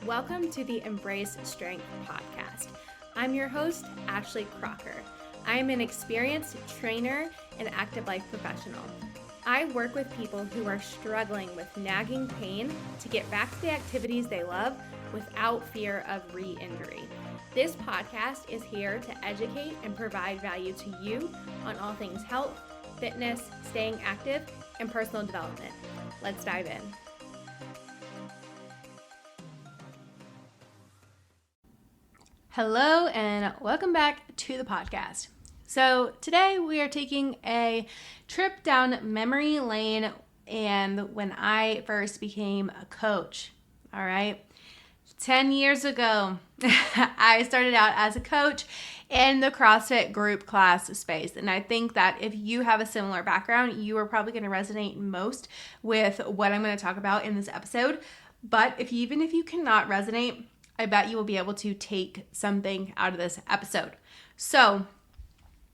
Welcome to the Embrace Strength podcast. I'm your host, Ashley Crocker. I am an experienced trainer and active life professional. I work with people who are struggling with nagging pain to get back to the activities they love without fear of re-injury. This podcast is here to educate and provide value to you on all things health, fitness, staying active, and personal development. Let's dive in. Hello and welcome back to the podcast. So today we are taking a trip down memory lane and when I first became a coach. All right. 10 years ago, I started out as a coach in the CrossFit group class space. And I think that if you have a similar background, you are probably going to resonate most with what I'm going to talk about in this episode. But even if you cannot resonate, I bet you will be able to take something out of this episode. So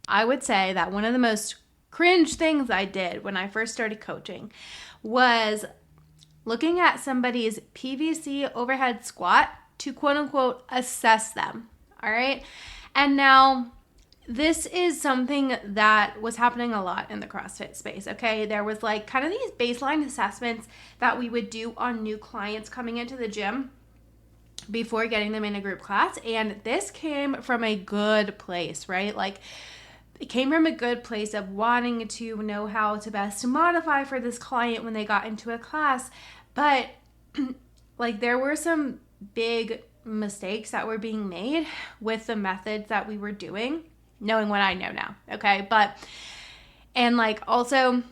I would say that one of the most cringe things I did when I first started coaching was looking at somebody's PVC overhead squat to quote unquote assess them. All right. And now this is something that was happening a lot in the CrossFit space. Okay. There was like kind of these baseline assessments that we would do on new clients coming into the gym before getting them in a group class. And this came from a good place, right? Like it came from a good place of wanting to know how to best modify for this client when they got into a class. But like there were some big mistakes that were being made with the methods that we were doing, knowing what I know now. Okay. And like also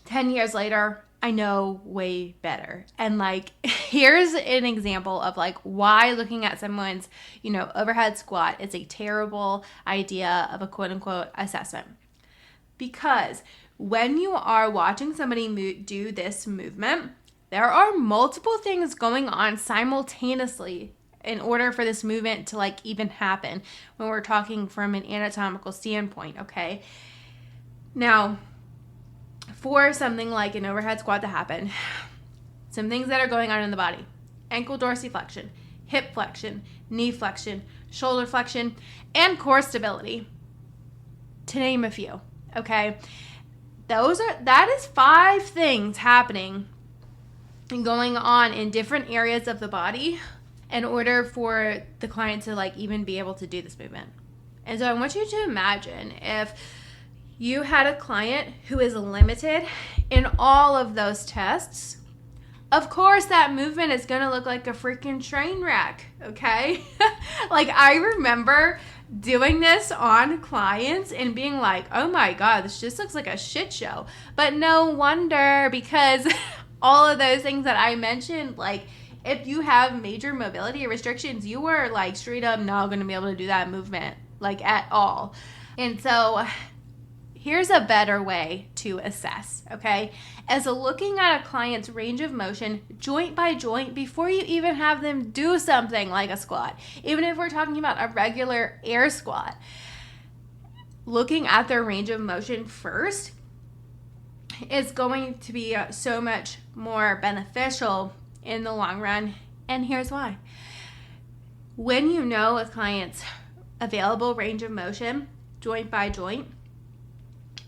10 years later, I know way better. And like, here's an example of like why looking at someone's, overhead squat is a terrible idea of a quote unquote assessment. Because when you are watching somebody do this movement, there are multiple things going on simultaneously in order for this movement to like even happen when we're talking from an anatomical standpoint. Okay. Now, for something like an overhead squat to happen, some things that are going on in the body: ankle dorsiflexion, hip flexion, knee flexion, shoulder flexion, and core stability, to name a few. Okay, that is 5 things happening and going on in different areas of the body in order for the client to like even be able to do this movement. And so I want you to imagine if you had a client who is limited in all of those tests, of course that movement is going to look like a freaking train wreck, okay? Like I remember doing this on clients and being like, oh my God, this just looks like a shit show. But no wonder, because all of those things that I mentioned, like if you have major mobility restrictions, you are like straight up not going to be able to do that movement like at all. And so here's a better way to assess, okay? As looking at a client's range of motion joint by joint before you even have them do something like a squat. Even if we're talking about a regular air squat, looking at their range of motion first is going to be so much more beneficial in the long run. And here's why. When you know a client's available range of motion joint by joint,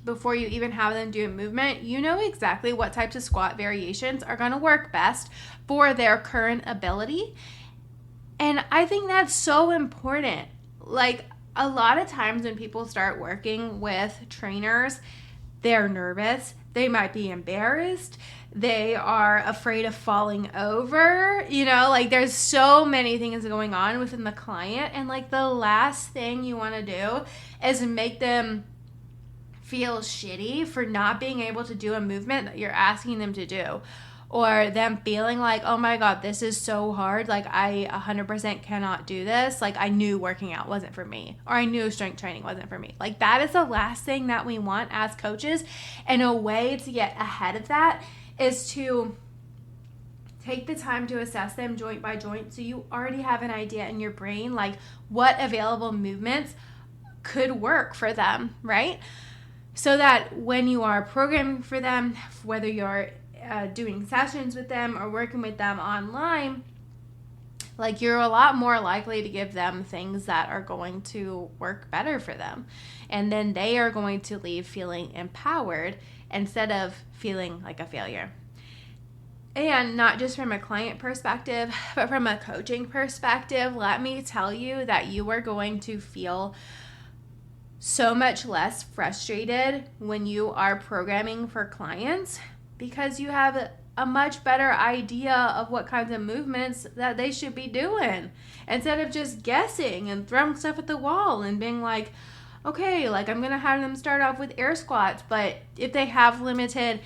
before you even have them do a movement, you know exactly what types of squat variations are going to work best for their current ability. And I think that's so important. Like a lot of times when people start working with trainers, they're nervous. They might be embarrassed. They are afraid of falling over. Like there's so many things going on within the client. And like the last thing you want to do is make them feel shitty for not being able to do a movement that you're asking them to do, or them feeling like, oh my God, this is so hard. Like I 100% cannot do this. Like I knew working out wasn't for me, or I knew strength training wasn't for me. Like that is the last thing that we want as coaches. And a way to get ahead of that is to take the time to assess them joint by joint. So you already have an idea in your brain, like what available movements could work for them, right? So that when you are programming for them, whether you're doing sessions with them or working with them online, Like, you're a lot more likely to give them things that are going to work better for them. And then they are going to leave feeling empowered instead of feeling like a failure. And not just from a client perspective, but from a coaching perspective, let me tell you that you are going to feel so much less frustrated when you are programming for clients, because you have a much better idea of what kinds of movements that they should be doing, instead of just guessing and throwing stuff at the wall and being like, okay, like, I'm gonna have them start off with air squats, but if they have limited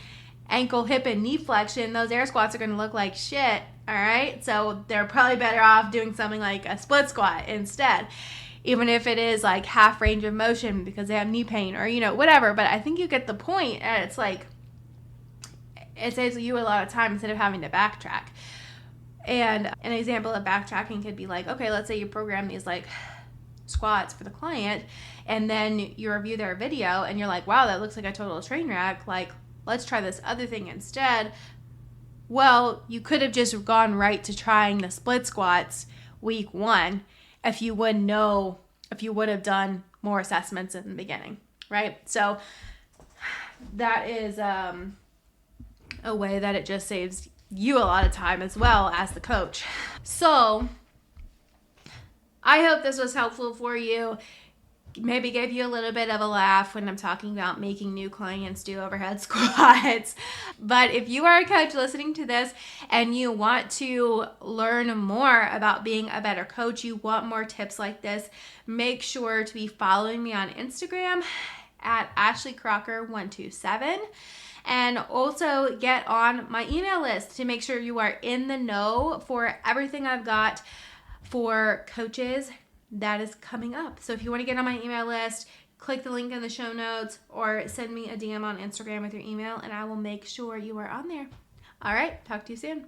ankle, hip, and knee flexion, those air squats are gonna look like shit. All right, so they're probably better off doing something like a split squat instead, even if it is like half range of motion because they have knee pain or, whatever. But I think you get the point. And it's like, it saves you a lot of time instead of having to backtrack. And an example of backtracking could be like, okay, let's say you program these like squats for the client, and then you review their video and you're like, wow, that looks like a total train wreck. Like, let's try this other thing instead. Well, you could have just gone right to trying the split squats week 1 if you would have done more assessments in the beginning, right? So that is a way that it just saves you a lot of time as well as the coach. So I hope this was helpful for you. Maybe gave you a little bit of a laugh when I'm talking about making new clients do overhead squats. But if you are a coach listening to this and you want to learn more about being a better coach, you want more tips like this, make sure to be following me on Instagram at AshleyCrocker127. And also get on my email list to make sure you are in the know for everything I've got for coaches that is coming up. So if you want to get on my email list, click the link in the show notes or send me a DM on Instagram with your email, and I will make sure you are on there. All right, talk to you soon.